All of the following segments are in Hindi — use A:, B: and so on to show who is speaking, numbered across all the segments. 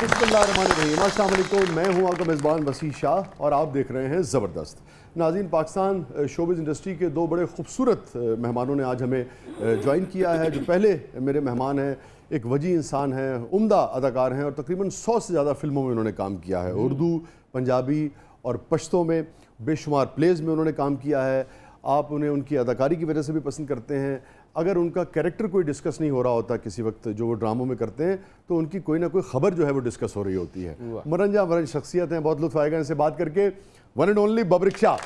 A: बिस्मिल्लाहिर्रहमानिर्रहीम। अस्सलाम वालेकुम, मैं हूं आपका मेज़बान वसी शाह और आप देख रहे हैं ज़बरदस्त। नाज़रीन, पाकिस्तान शोबिज़ इंडस्ट्री के दो बड़े खूबसूरत मेहमानों ने आज हमें ज्वाइन किया है। जो पहले मेरे मेहमान हैं, एक वजी इंसान हैं, उम्दा अदाकार हैं और तकरीबन 100 से ज़्यादा फ़िल्मों में उन्होंने काम किया है। उर्दू, पंजाबी और पश्तो में बेशुमार प्लेज़ में उन्होंने काम किया है। आप उन्हें उनकी अदाकारी की वजह से भी पसंद करते हैं। अगर उनका कैरेक्टर कोई डिस्कस नहीं हो रहा होता किसी वक्त जो वो ड्रामों में करते हैं, तो उनकी कोई ना कोई खबर जो है वो डिस्कस हो रही होती है। मरंजा मरंज शख्सियत हैं, बहुत लुत्फ़ आएगा इनसे बात करके। One and only Babrik Shah.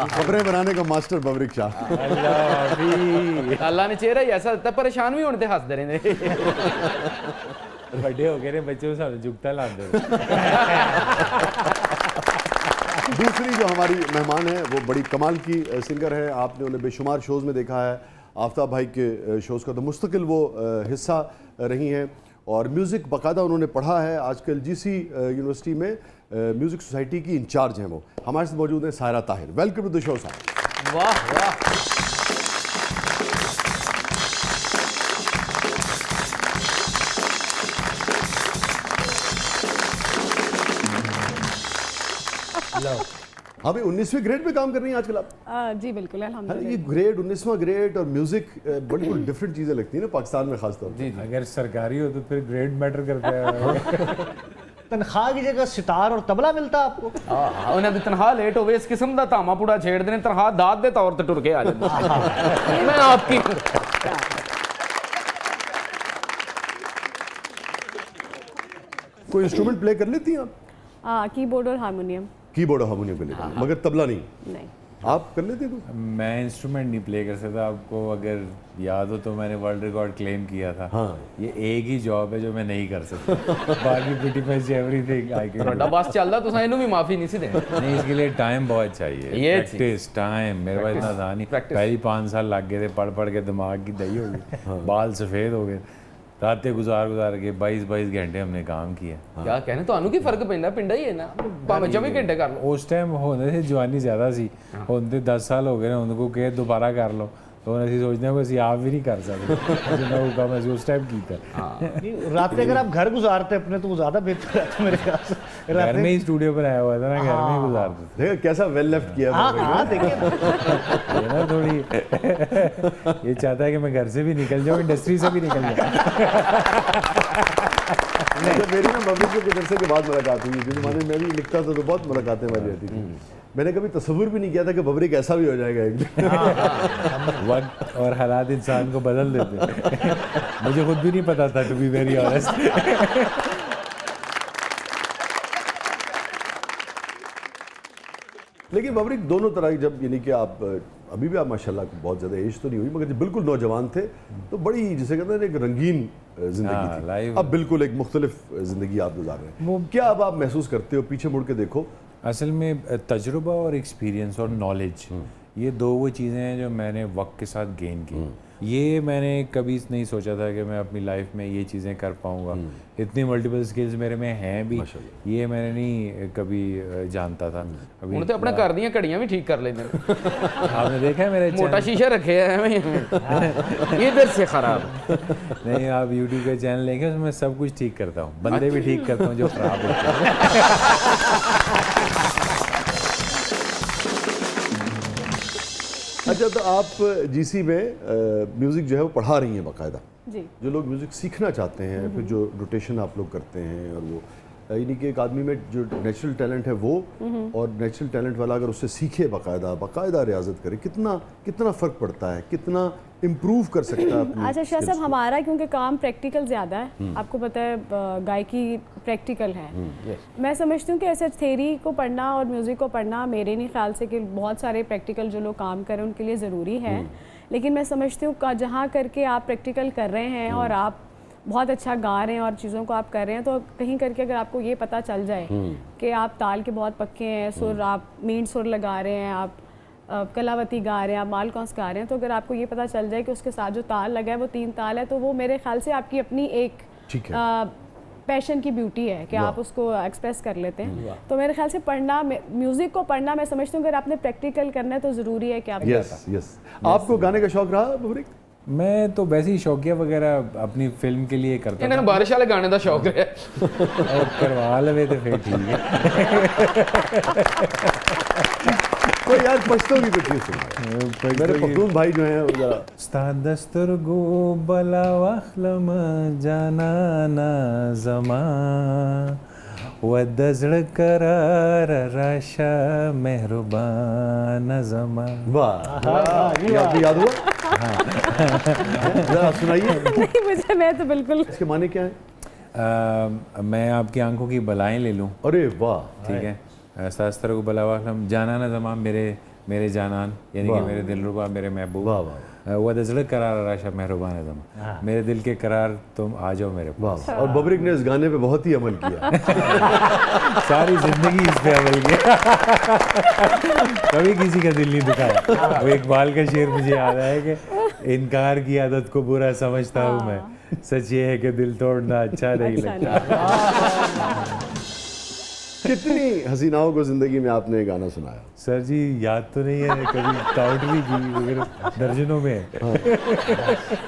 A: खबरें बनाने का मास्टर बबरिक शाह।
B: अल्लाह ने चेहरा ही ऐसा दिता, परेशान भी होने ते हसदे रहंदे।
C: बड़े हो गए ने बच्चे सारे जुगता लांदे।
A: दूसरी जो हमारी मेहमान है वो बड़ी कमाल की सिंगर है। आपने उन्हें बेशुमार शोज़ में देखा है। आफ्ताब भाई के शोज़ का तो मुस्तकिल वो हिस्सा रही हैं और म्यूज़िक बाकायदा उन्होंने पढ़ा है। आजकल जीसी यूनिवर्सिटी में म्यूज़िक सोसाइटी की इंचार्ज हैं वो। हमारे साथ मौजूद हैं Saira Tahir. Welcome to the show साहब।
B: वाह वाह।
A: अभी 19वीं ग्रेड पे काम कर रही हैं आजकल आप?
D: जी बिल्कुल, अल्हम्दुलिल्लाह।
A: ये ग्रेड 19वां ग्रेड और म्यूजिक बिल्कुल डिफरेंट चीज़ें लगती हैं ना पाकिस्तान में खासतौर पर।
C: जी अगर सरकारी हो तो फिर ग्रेड मैटर करता है।
E: तनख्वाह की जगह सितार और तबला मिलता आपको?
B: उन्हें भी तनख्वाह लेट हो इस किस्म का धामा पूरा छेड़ देने, तनख्वाह दाद दे तौर पर टुर के आ जाए। मैं आपकी
A: कोई इंस्ट्रूमेंट प्ले कर लेती हैं आप?
D: कीबोर्ड और हारमोनियम।
A: कीबोर्ड और हारमोनियम कर लेती हैं, मगर तबला नहीं।
D: नहीं।
A: आप कर लेते हैं?
C: मैं इंस्ट्रूमेंट नहीं प्ले कर सकता। आपको अगर याद हो तो मैंने वर्ल्ड रिकॉर्ड क्लेम किया था।
A: हाँ।
C: ये एक ही जॉब है जो मैं नहीं कर सकता। बाकी pretty much everything I can do।
B: ਤੁਹਾਡਾ ਬਸ ਚੱਲਦਾ, ਤੁਸੀਂ ਇਹਨੂੰ ਵੀ ਮਾਫੀ ਨਹੀਂ ਸੀ ਦੇਣੀ।
C: नहीं, इसके लिए टाइम बहुत चाहिए।
B: ये
C: प्रैक्टिस टाइम मेरे पास इतना था नहीं। पहली 5 साल लग गए थे, पढ़ पढ़ के दिमाग की दही हो गई, बाल सफ़ेद हो गए। रातें गुजार के 22 घंटे हमने काम किया।
B: क्या कहने, ਤੁਹਾਨੂੰ ਕੀ ਫਰਕ ਪੈਂਦਾ? ਪਿੰਡਾ ਹੀ ਹੈ ਨਾ, ਭਾਵੇਂ 24 ਘੰਟੇ ਕਰ ਲਓ।
C: उस टाइम होने से जवानी ज़्यादा सी, होते 10 साल हो गए ना, उनको कहे दोबारा कर लो तो ਅਸੀਂ सोचते हैं कि आप भी नहीं कर सकते जितना वो काम उस टाइम किया।
E: रात अगर आप घर गुजारते अपने तो वो ज़्यादा बेहतर रहता मेरे ख्याल से।
C: घर में ही स्टूडियो पर आया हुआ था ना, घर में ही गुजारते थे।
A: देखा कैसा वेल लेफ्ट किया।
E: हाँ देखिए
C: ये ना थोड़ी ये चाहता है कि मैं घर से भी निकल जाऊँ, इंडस्ट्री से भी निकल जाऊँ।
A: जब मेरी ना बबरिक के जलसे के बाद मुलाकात हुई, जिस जमाने में मैं भी लिखता था तो बहुत मुलाकातें हमारी रहती थी। मैंने कभी तस्वुर भी नहीं किया था कि बबरिक ऐसा भी हो जाएगा एक दिन।
C: वक्त और हालात इंसान को बदल देते। मुझे खुद भी नहीं पता था, टू बी वेरी ऑनेस्ट।
A: लेकिन बबरिक दोनों तरह की, जब यानी कि आप अभी भी आप माशाल्लाह बहुत ज़्यादा एज तो नहीं हुई, मगर जब बिल्कुल नौजवान थे तो बड़ी जिसे कहते हैं एक रंगीन ज़िंदगी थी।
C: लाइफ
A: अब बिल्कुल एक मुख्तलिफ ज़िंदगी आप गुजार रहे हैं। क्या अब आप महसूस करते हो, पीछे मुड़ के देखो?
C: असल में तजुर्बा और एक्सपीरियंस और नॉलेज, ये दो वो चीज़ें हैं जो मैंने वक्त के साथ गेन की। ये मैंने कभी नहीं सोचा था कि मैं अपनी लाइफ में ये चीज़ें कर पाऊँगा। इतनी मल्टीपल स्किल्स मेरे में हैं भी, ये मैंने नहीं कभी जानता था। अभी
B: ਹੁਣ ਤੇ ਆਪਣੇ ਘਰ ਦੀਆਂ ਘੜੀਆਂ ਵੀ ਠੀਕ ਕਰ ਲੈਂਦੇ ਨੇ।
C: आपने देखा है मेरे
B: मोटा शीशा रखे हैं इधर से खराब।
C: नहीं, आप यूट्यूब का चैनल देखें, उसमें सब कुछ ठीक करता हूँ, बंदे भी ठीक करता हूँ जो खराब होते हैं।
A: अच्छा, तो आप जीसी में म्यूज़िक जो है वो पढ़ा रही हैं बाकायदा।
D: जी।
A: जो लोग म्यूज़िक सीखना चाहते हैं, फिर जो रोटेशन आप लोग करते हैं, और वो यानी कि एक आदमी में जो नेचुरल टैलेंट है वो और नेचुरल टैलेंट वाला अगर उससे सीखे बाकायदा रियाजत करे, कितना फ़र्क पड़ता है, कितना इम्प्रूव कर सकता है अपनी।
D: अच्छा शाह साहब, हमारा क्योंकि काम प्रैक्टिकल ज़्यादा है, आपको पता है गायकी प्रैक्टिकल है। मैं समझती हूँ कि ऐसे थ्योरी को पढ़ना और म्यूज़िक को पढ़ना मेरे नहीं ख्याल से कि बहुत सारे प्रैक्टिकल जो लोग काम करें उनके लिए ज़रूरी है। लेकिन मैं समझती हूँ जहाँ करके आप प्रैक्टिकल कर रहे हैं और आप बहुत अच्छा गा रहे हैं और चीज़ों को आप कर रहे हैं, तो कहीं करके अगर आपको ये पता चल जाए कि आप ताल के बहुत पक्के हैं, सुर आप मीन सुर लगा रहे हैं, आप कलावती गा रहे हैं, आप माल कौंस गा रहे हैं, तो अगर आपको ये पता चल जाए कि उसके साथ जो ताल लगा है वो 3 ताल है, तो वो मेरे ख्याल से आपकी अपनी एक पैशन की ब्यूटी है कि आप उसको एक्सप्रेस कर लेते हैं। तो मेरे ख्याल से पढ़ना, म्यूज़िक को पढ़ना, मैं समझती हूँ अगर आपने प्रैक्टिकल करना है तो ज़रूरी है कि आप
A: यस आपको गाने का शौक रहा बबरिक?
C: मैं तो वैसे ही शौकिया वगैरह अपनी फिल्म के लिए करता
B: ਇਹਨਾਂ ਨੂੰ ਬਾਰਿਸ਼ ਵਾਲੇ ਗਾਣੇ ਦਾ ਸ਼ੌਕ ਰਿਹਾ
C: था और करवा लवे तो फिर ठीक है।
A: तो यार पश्तो की कुछ चीज़ सुना, मेरे पख्तून भाई जो हैं वो जरा
C: Stādastur gu bala wakhlam janana zama Wadazड़ करार राशा मेहरबान zama।
A: वाह, ये आपको याद हुआ? जरा सुनाइए,
D: नहीं मुझे, मैं तो बिल्कुल।
A: इसके माने क्या है?
C: मैं आपकी आंखों की बलाएं ले लूं,
A: अरे वाह,
C: ठीक है। शास्त्र को बला वाखलम जानाना जमा मेरे जानान, यानी कि मेरे दिलरुबा, मेरे महबूब।
A: वाह वाह
C: वह दजड़ करार राशा मेहरबान जमा, मेरे दिल के करार तुम आ जाओ मेरे पास।
A: वाह। और बबरिक ने इस गाने पे बहुत ही अमल किया।
C: सारी जिंदगी इस पे अमल किया। कभी किसी का दिल नहीं दुखाया। वो इकबाल का शेर मुझे याद आया कि इनकार की आदत को बुरा समझता हूँ मैं, सच ये है कि दिल तोड़ना अच्छा नहीं लगता।
A: कितनी हसीनाओं को जिंदगी में आपने गाना सुनाया?
C: सर जी याद तो नहीं है, कभी काउंट भी की, मगर दर्जनों में है।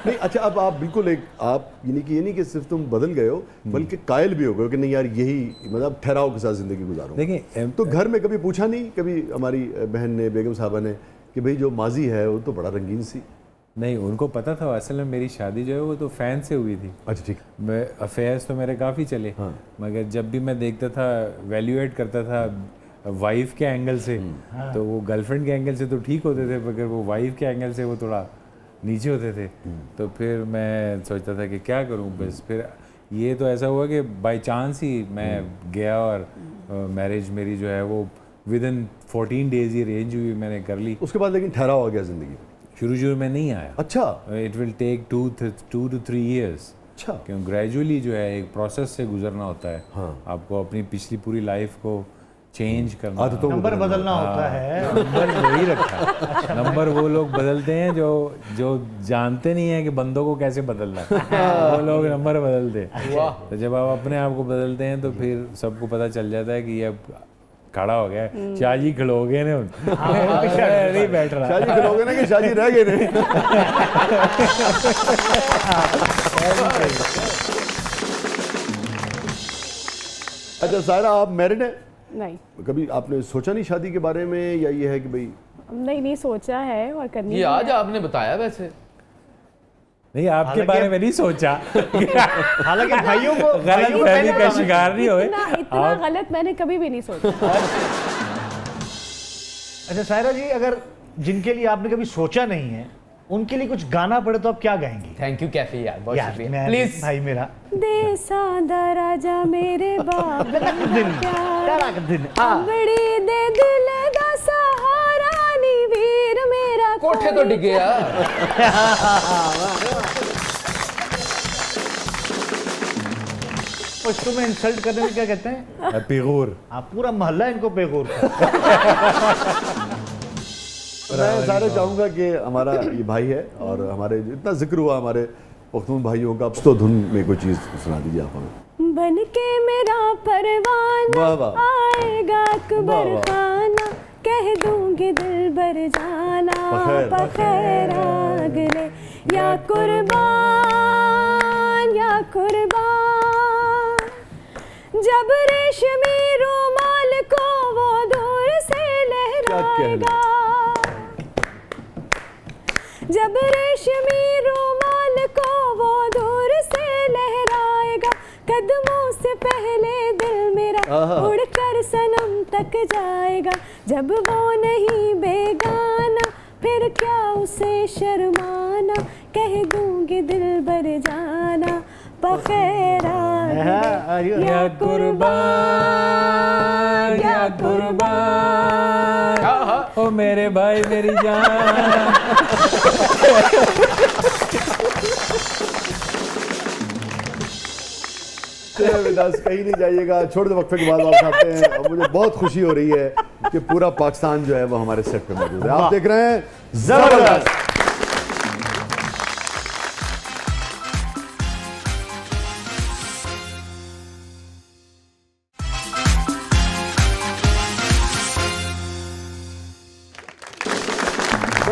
A: नहीं अच्छा, अब आप बिल्कुल एक आप यानी कि ये नहीं कि सिर्फ तुम बदल गए हो बल्कि कायल भी हो गए हो कि नहीं यार यही मतलब ठहराव के साथ जिंदगी गुजारो।
C: देखिए
A: तो घर में कभी पूछा नहीं, कभी हमारी बहन ने, बेगम साहबा ने, कि भाई जो माजी है वो तो बड़ा रंगीन सी?
C: नहीं, उनको पता था असल में मेरी शादी जो है वो तो फ़ैन से हुई थी।
A: अच्छा ठीक।
C: मैं अफेयर्स तो मेरे काफ़ी चले,
A: हाँ।
C: मगर जब भी मैं देखता था, वैल्यूएट करता था वाइफ के एंगल से, तो वो गर्लफ्रेंड के एंगल से तो ठीक होते थे, मगर वो वाइफ के एंगल से वो थोड़ा नीचे होते थे। तो फिर मैं सोचता था कि क्या करूं, बस फिर ये तो ऐसा हुआ कि बाय चांस ही मैं गया और मैरिज मेरी जो है वो with in 14 days he arrange हुई, मैंने कर ली।
A: उसके बाद लेकिन ठहराव आ गया जिंदगी में?
C: शुरू में नहीं आया।
A: अच्छा।
C: It will take 2 to 3 years।
A: अच्छा।
C: क्यों, ग्रेजुअली जो है एक प्रोसेस से गुजरना होता है।
A: हाँ।
C: आपको अपनी पिछली पूरी लाइफ को चेंज करना,
A: आदतों को
E: नंबर बदलना होता है।
C: नंबर वही रखा। नंबर वो लोग बदलते हैं जो जानते नहीं है कि बंदों को कैसे बदलना है। वो लोग नंबर बदलते हैं। तो जब आप अपने आप को बदलते हैं तो फिर सबको पता चल जाता है कि ये अब खड़ा हो गया है। शाहजी खड़ोगे ने नहीं बैठ रहा।
A: शाहजी खड़ोगे ना कि शाहजी रह गए ने? अच्छा सायरा, आप मैरिड हैं?
D: नहीं
A: कभी आपने सोचा नहीं शादी के बारे में, या ये है कि भाई?
D: नहीं सोचा है और करनी
B: ये
D: भी
B: आज
D: है।
B: आपने बताया वैसे
C: नहीं, आपके बारे में नहीं सोचा।
E: हालांकि भाइयों को
C: गलत फहमी का शिकार नहीं हुए।
D: इतना गलत मैंने कभी भी नहीं सोचा।
E: अच्छा सायरा जी, अगर जिनके लिए आपने कभी सोचा नहीं है उनके लिए कुछ गाना पड़े तो आप क्या गाएंगी?
B: थैंक यू कैफी यार, बहुत
E: यार
B: शुक्रिया।
E: मैं
B: प्लीज
E: भाई मेरा
D: दे सादा राजा मेरे बाप
E: दिन
D: बड़ी दे दिल दा सहारा नी वीर मेरा
B: कोठे तो डिगे यार।
E: पश्तो में इंसल्ट करने में क्या कहते हैं?
C: पिगूर।
E: आप पूरा मोहल्ला इनको बेगूर
A: मैं सारे चाहूँगा कि हमारा ये भाई है और हमारे इतना जिक्र हुआ हमारे पख्तून भाइयों का, तो धुन में कोई चीज़ सुना दीजिए आप हमें।
D: बन के मेरा परवाना
A: वाह, वाह।
D: आएगा अकबर
A: वाह, वाह।
D: खाना, कह दूंगी दिल बर जाना
A: बखैर।
D: बखैर अगले या कुर्बान जब रेशमी रुमाल को वो दूर से लहराएगा, जब रेशमी रुमाल को वो दूर से लहराएगा, कदमों से पहले दिल मेरा उड़कर सनम तक जाएगा, जब वो नहीं बेगाना फिर क्या उसे शर्माना, कह दूंगी दिल बर जाना बखैरा या कुर्बान या कुर्बान
C: ओ मेरे भाई मेरी जान।
A: विदास कहीं नहीं जाइएगा, छोड़ दो वक्फे के बाद वापस आते हैं। और मुझे बहुत खुशी हो रही है कि पूरा पाकिस्तान जो है वो हमारे सेट पे मौजूद है। आप देख रहे हैं जबरदस्त।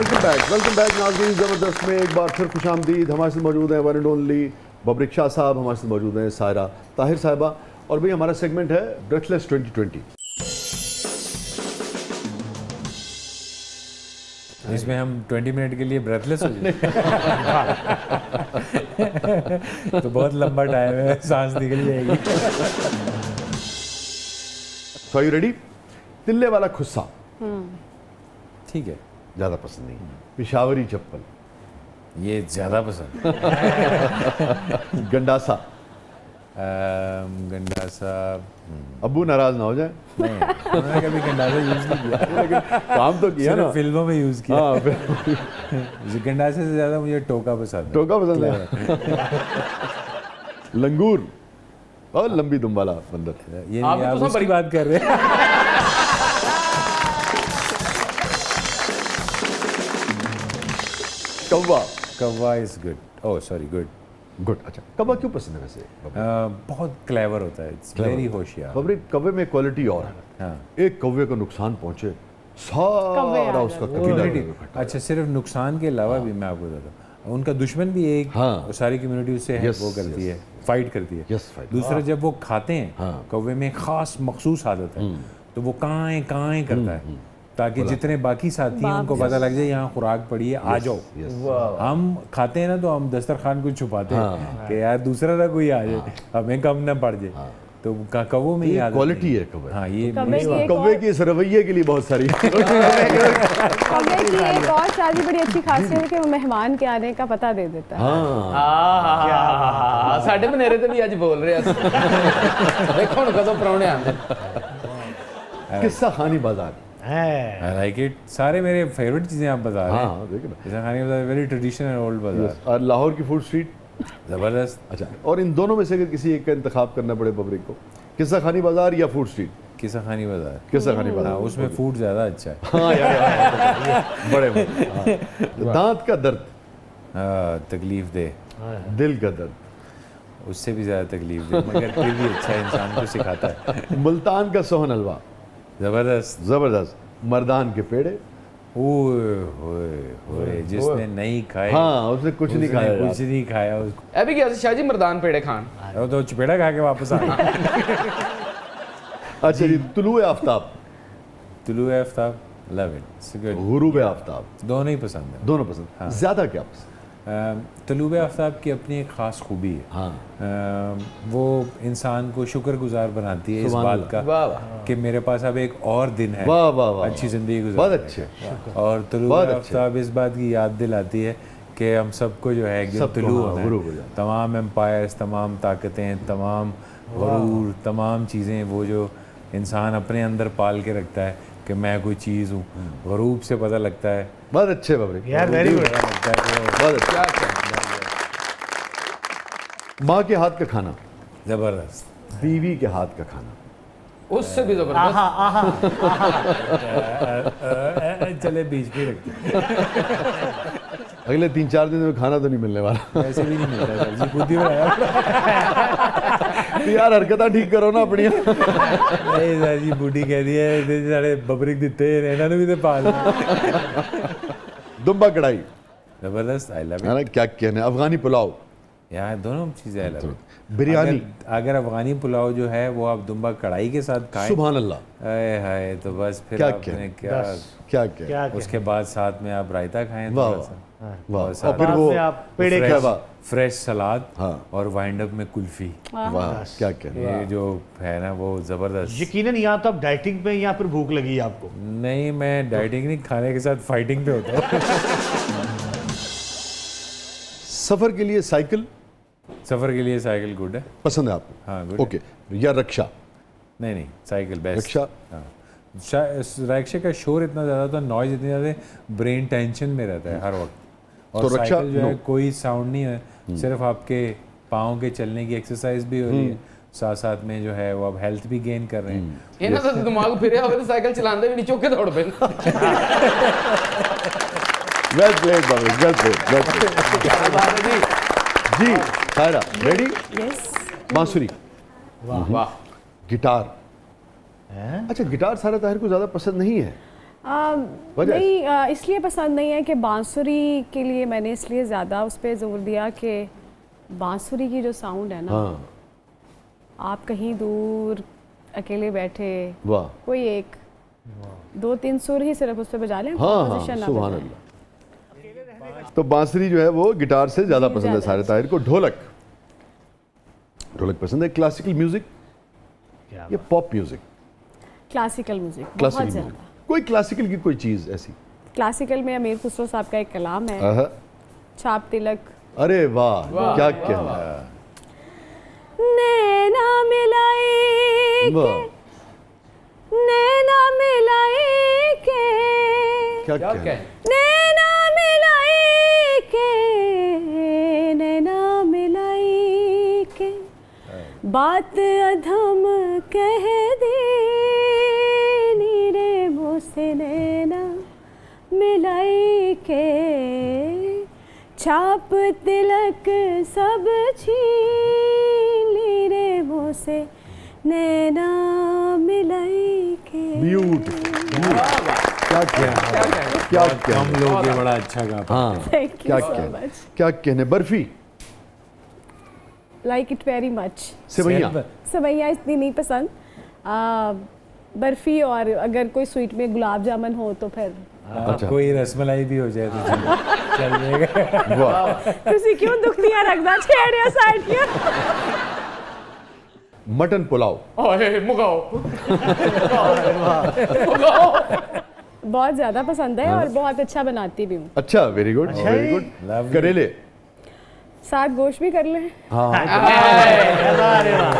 A: वेलकम बैक नाज़रीन। ज़बरदस्त में एक बार फिर खुशामदीद। हमारे साथ मौजूद हैं one and only Babrik Shah साहब, हमारे साथ मौजूद हैं सायरा ताहिर साहिबा, और भाई हमारा सेगमेंट है ब्रेथलेस 2020।
C: इसमें हम 20 मिनट के लिए ब्रेथलेस हो जाए तो बहुत लंबा टाइम है, सांस निकल जाएगी।
A: सो आर यू रेडी? तिल्ले वाला खुस्सा
C: ठीक है,
A: ज़्यादा पसंद नहीं, पिशावरी चप्पल,
C: ये ज़्यादा पसंद।
A: गंडासा,
C: गंडासा
A: अब्बू नाराज ना हो जाए।
C: नहीं, मैंने कभी गंडासा यूज़ नहीं किया,
A: काम तो किया ना
C: सिर्फ फिल्मों में यूज़ किया।
A: हाँ,
C: गंडासे से ज़्यादा मुझे टोका पसंद है।
A: टोका पसंद है। लंगूर और लंबी दुम वाला बंदर।
C: ये
B: आप
C: नहीं,
B: भी
C: आप
B: तो सब
C: उसकी
B: बड़ी-
C: बात कर रहे हैं।
A: कौवा,
C: कौवा is good, oh sorry good.
A: Good. अच्छा, कौवा क्यों पसंद है वैसे?
C: बहुत क्लेवर होता है, इट्स वेरी होशियार।
A: खबरें कौवे में क्वालिटी और है।
C: हाँ,
A: एक कौवे को नुकसान पहुंचे,
D: कौवे आ
A: सारा उसका
D: जाते
A: कबीला
C: कम्युनिटी। अच्छा, सिर्फ नुकसान के अलावा भी मैं आपको बताता हूँ, उनका दुश्मन भी एक,
A: हाँ।
C: और सारी कम्युनिटी उससे
A: Yes,
C: वो करती
A: yes.
C: है, फाइट करती है।
A: Yes, fight.
C: दूसरा, जब वो खाते हैं,
A: हाँ।
C: कौवे में खास मखसूस आदत है, तो वो काएं काएं करता है, ताकि जितने बाकी साथी हैं उनको पता लग जाए यहाँ खुराक पड़ी है, आ जाओ।
A: yes.
C: हम खाते हैं ना, तो हम दस्तरखान को छुपाते हैं कि यार दूसरा ना कोई आ जाए, हमें कम ना पड़ जाए। तो कौवों में
A: ये
C: आदत
A: क्वालिटी
C: नहीं
A: है कौवे।
C: हाँ, ये
D: कौवे की एक
A: कौवे
D: और-
A: के इस रवैये के लिए बहुत सारी
D: कौवे की एक और शादी बड़ी अच्छी खासियत है कि वो मेहमान के आने का पता दे देता है।
A: हाँ,
B: ਸਾਡੇ ਬਨੇਰੇ ਤੇ ਵੀ ਅੱਜ ਬੋਲ ਰਿਹਾ ਸੀ ਦੇਖੋ ਹੁਣ ਕਦੋਂ ਪਰੌਣੇ ਆਉਂਦੇ
A: किस्सा खानी बाजार।
E: है
C: आई लाइक इट। सारे मेरे फेवरेट चीज़ें आप बता रहे हैं।
A: हाँ, देखिए ना।
C: जैसा खाने का बाजार, वेरी ट्रेडिशनल ओल्ड बाजार,
A: और लाहौर की फूड स्ट्रीट।
C: ज़बरदस्त।
A: अच्छा, और इन दोनों में से अगर किसी एक का इंतखाब करना पड़े बबरिक को, किस्सा खानी बाजार या फूड स्ट्रीट?
C: किस्सा खानी बाजार।
A: किस्सा खानी
C: हाँ,
A: बाजार।
C: उसमें फूड ज़्यादा अच्छा है।
A: हाँ यार, बड़े मजे। हाँ। दांत का दर्द,
C: तकलीफ दे,
A: दिल का दर्द,
C: उससे भी ज़्यादा तकलीफ दे, मगर फिर भी अच्छा इंसान को सिखाता है।
A: मुल्तान का सोहन हलवा,
C: ज़बरदस्त।
A: जबरदस्त, मर्दान के पेड़े।
C: ओए होए होए, जिसने नहीं खाए,
A: हाँ, उसने कुछ नहीं खाया यार।
C: कुछ नहीं खाया उसको,
B: ਇਹ ਵੀ ਗਿਆ ਸੀ ਸ਼ਾਹ ਜੀ ਮਰਦਾਨ ਪੇੜੇ ਖਾਣ
C: वो तो चपेड़ा खा के वापस आ गया।
A: अच्छा जी, तुलुए आफ्ताब,
C: तुलू आफ्ताब, लव इट, गुड।
A: गुरूब आफ्ताब,
C: दोनों ही पसंद है।
A: दोनों पसंद। ज्यादा क्या पसंद?
C: तलूब आफ्ताब की अपनी एक ख़ास खूबी है।
A: हाँ,
C: वो इंसान को शुक्रगुजार बनाती है इस
A: सुभान
C: बात
A: अल्लाह।
C: का
B: ਵਾਹ ਵਾਹ
C: कि मेरे पास अब एक और दिन है
A: वाह वाह वाह,
C: अच्छी ज़िंदगी
A: बहुत
C: गुजारने
A: अच्छे।
C: का। और तलूब
A: बहुत अच्छे।
C: आफ्ताब इस बात की याद दिलाती है कि हम सबको जो है एक दिन
A: सबको,
C: तुलू
A: हाँ,
C: होना
A: गुरूब हो
C: है।
A: जाना।
C: तमाम एम्पायर्स, तमाम ताकतें, तमाम गुरूर, तमाम चीज़ें वो जो इंसान अपने अंदर पाल के रखता है कि मैं कोई चीज़ हूँ, गरूब से पता लगता है।
A: बहुत अच्छे बबरिक,
E: यार वेरी गुड।
C: पता लगता है कि वो
A: बहुत अच्छे। माँ के हाथ का खाना,
C: ज़बरदस्त।
A: बीवी के हाथ का खाना,
B: उससे भी जबरदस्त
C: चले बीच पे रखते हैं।
A: अगले 3-4 दिन में खाना तो नहीं मिलने वाला।
C: वैसे भी नहीं मिलता सर जी, खुद ही बनाया।
A: तो यार हरकत ठीक करो ना अपनी।
C: नहीं सर जी, बूढ़ी कह दी है साढ़े बबरिक दिते इन्होंने भी तो पाल
A: दुम्बा कढ़ाई,
C: जबरदस्त। आई लव
A: है ना, क्या कहने, अफगानी पुलाव,
C: यार दोनों चीज़ें आई लव
A: बिरयानी,
C: अगर अफगानी पुलाव जो है वो आप दुम्बा कढ़ाई के साथ खाएं,
A: सुभान अल्लाह,
C: आए हाय, तो बस फिर
A: क्या
C: आपने
A: कहने,
C: क्या
A: क्या क्या,
E: क्या
C: उसके बाद साथ में आप रायता खाएं
A: वाह
C: थोड़ा
A: वाह
C: सा,
A: वाह।
C: और
A: और
C: साथ
A: फिर
E: बाद
A: वो
E: में आप पेड़े
A: क्या
C: फ्रेश,
A: बात,
C: फ्रेश सलाद,
A: हाँ।
C: और वाइंड अप में कुल्फी,
A: वाह, क्या कहने।
C: ये जो है ना वो ज़बरदस्त।
E: यकीनन यहाँ तो आप डाइटिंग पे या फिर भूख लगी है आपको?
C: नहीं, मैं डाइटिंग नहीं, खाने के साथ फाइटिंग पे होता हूँ।
A: सफर के लिए साइकिल
C: सफ़र के लिए साइकिल गुड है।
A: पसंद है आपको?
C: हाँ, गुड।
A: ओके, या रक्षा?
C: नहीं नहीं, साइकिल बेस्ट।
A: रिक्शा?
C: हाँ, रिक्शे का शोर इतना ज़्यादा होता है, नॉइज इतनी ज़्यादा है, ब्रेन टेंशन में रहता है हर वक्त। और
A: तो रक्षा?
C: साइकिल जो है
A: नो।
C: कोई साउंड नहीं है, सिर्फ आपके पाँव के चलने की एक्सरसाइज भी हो रही है, साथ साथ में जो है वो आप हेल्थ भी गेन कर रहे हैं।
B: ਇਹਨਾਂ ਦਾ ਦਿਮਾਗ ਫਿਰਿਆ ਹੋਵੇ ਤਾਂ ਸਾਈਕਲ ਚਲਾਉਂਦੇ ਵੀ ਨਹੀਂ ਚੁੱਕ ਕੇ ਦੌੜ ਪੈਂਦੇ
A: वेल प्लेड बाबू, वेल प्लेड, वेल प्लेड। जी सायरा रेडी?
D: यस।
A: बांसुरी,
B: ਵਾਹ
A: गिटार।
E: हैं?
A: अच्छा, गिटार सारा ताहिर को ज़्यादा पसंद नहीं है, वजह?
D: नहीं, इसलिए पसंद नहीं है कि बांसुरी के लिए मैंने इसलिए ज़्यादा उस पर जोर दिया कि बांसुरी की जो साउंड है ना,
A: हाँ
D: आप कहीं दूर अकेले बैठे,
A: वाह,
D: कोई एक 2-3 सुर ही सिर्फ उस पर बजा लें,
A: हाँ हाँ
D: composition ना
A: सुभान
D: बजाएं।
A: अल्लाह। तो बांसुरी जो है वो गिटार से ज़्यादा
D: जी,
A: पसंद है
D: ज़्यादा।
A: सारे ताहिर को। ढोलक, ढोलक पसंद है। क्लासिकल म्यूजिक या पॉप म्यूजिक?
D: क्लासिकल म्यूजिक बहुत
A: क्लासिकल म्यूजिक,
D: ज़्यादा।
A: कोई क्लासिकल की कोई चीज़ ऐसी?
D: क्लासिकल में अमीर खुसरो साहब का एक कलाम है,
A: आहा,
D: छाप तिलक।
A: अरे वाह, क्या कहना है।
D: नैना मिलाई
A: वाह,
D: के, नैना मिलाई के,
A: क्या
B: क्या
A: कहना
B: क्या
A: है।
D: नैना मिलाई के, नैना मिलाई के, बात अधम कह दी नीरे मुँह से, नैना मिलाई के, छाप तिलक सब छीन ली रे मुँह से, नैना मिलाई के।
A: ब्यूटीफुल, क्या कहना है, क्या
C: हम
A: कहना।
C: लोग ये बड़ा अच्छा गा पाते
A: हाँ,
D: Thank you
A: क्या
D: so
A: कहना,
D: much.
A: क्या कहने। Barfi,
D: like it very much.
A: सेवैयाँ,
D: सवैयाँ इतनी नहीं पसंद, बर्फी, और अगर कोई स्वीट में गुलाब जामुन हो तो फिर
A: अच्छा।
C: कोई रसमलाई भी हो जाए तो चल जाएगा।
A: वाह।
D: तुसी क्यों दुखतियां रखदा छेड़िया साइड किया।
A: मटन पुलाव,
B: ओए मुगाओ मुगाओ।
D: बहुत ज़्यादा पसंद है और बहुत अच्छा बनाती भी हूँ।
A: अच्छा, वेरी गुड,
E: अच्छा
A: वेरी
E: जी।
A: गुड।
C: Lovely.
A: करेले,
D: साथ गोश्त भी कर लें।
A: हाँ
E: अरे वाह,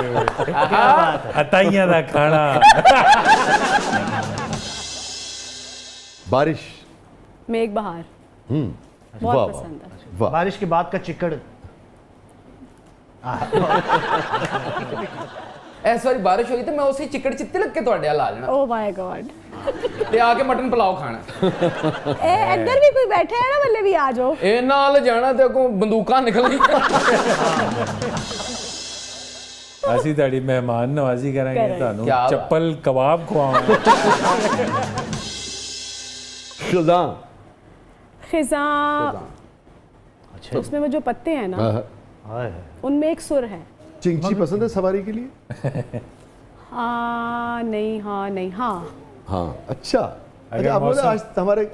E: क्या बात है।
C: अताइयां दा खाना।
A: बारिश,
D: मेघ बहार
A: वाह
D: बहुत
A: वाह
D: पसंद है।
A: वाह।
E: बारिश के बाद का चिकड़,
B: इस बारी बारिश हुई तो मैं उसी चिकड़ चित्ते लग के ਤੁਹਾਡੇ ਹਾਲ ਆ ਜਾਣਾ
D: ओह माय गॉड,
B: ਤੇ ਆ ਕੇ ਮਟਨ ਪੁਲਾਓ ਖਾਣਾ
D: ए इधर भी कोई बैठा है ना, मतलब भी आ जाओ।
B: ਇਹ ਨਾਲ ਜਾਣਾ ਤੇ ਕੋ ਬੰਦੂਕਾਂ ਨਿਕਲਣੀ
C: ਅਸੀਂ ਤੁਹਾਡੀ ਮਹਿਮਾਨ ਨਵਾਜ਼ੀ ਕਰਾਂਗੇ,
D: ਕਰਾਂਗੇ।
C: ਤੁਹਾਨੂੰ
B: ਕਿਆ ਬਾਤ।
C: ਚੱਪਲ ਕਬਾਬ ਖਵਾਵਾਂਗੇ।
A: खिज़ां,
D: खिजा,
E: अच्छा
D: उसमें वो जो पत्ते हैं ना,
A: हाँ,
E: हाय।
D: उनमें एक सुर है।
A: चिंची पसंद है सवारी के लिए?
D: हाँ नहीं, हाँ नहीं, हाँ
A: हाँ, अच्छा। अच्छा, आप लोग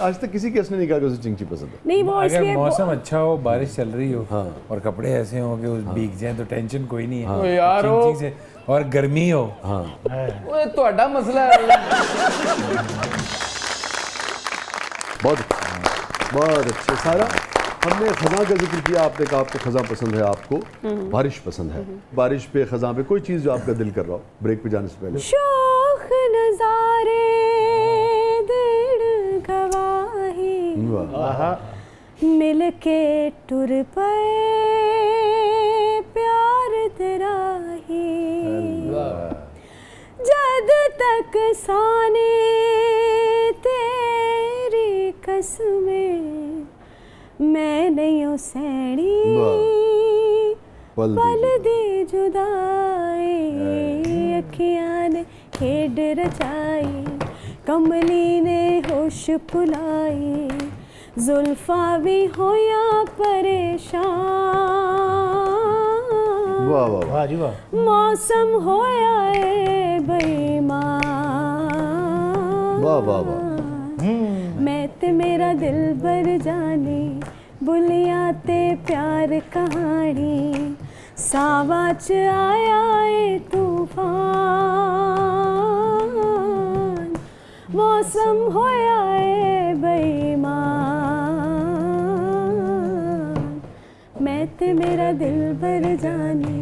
A: आज तक किसी केस ने नहीं कहा कि उसे चिंची पसंद है।
D: नहीं, वो
C: अगर
D: इसलिए
C: मौसम अच्छा हो, बारिश चल रही हो
A: हाँ।
C: और कपड़े ऐसे हो कि उस भीग जाएं तो टेंशन कोई नहीं है।
B: ਓਏ ਯਾਰ ਉਹ
C: चिंची से, और गर्मी हो
A: हाँ,
B: ਓਏ ਤੁਹਾਡਾ ਮਸਲਾ ਹੈ
A: बहुत अच्छे। सारा, हमने खज़ां का जिक्र किया, आपने कहा आपको खज़ां पसंद है, आपको बारिश पसंद है। बारिश पे, खज़ां पे कोई चीज़ जो आपका दिल कर रहा हो ब्रेक पे जाने से पहले?
D: शोख नजारे दिल गवाही,
A: वाह,
D: मिल के टुर पे प्यार तेरा ही, जद तक साने तेरी कसमें मैं नहीं हूँ सैनी,
A: पल
D: पल
A: दीजिए।
D: दी जुदाई, अखियां ने खेड रचाई, कमली ने होश फुलाई, जुल्फा भी होया परेशान,
A: वाह वाह वाह।
E: वाह जी वाह।
D: मौसम होया है बेईमान,
A: वाह वाह वाह।
D: मैं ते मेरा दिल बर जानी, बुलिया ते प्यार कहानी, सावा च आया है तूफान, मौसम होया है बेईमान, मैं ते मेरा दिल बर जानी,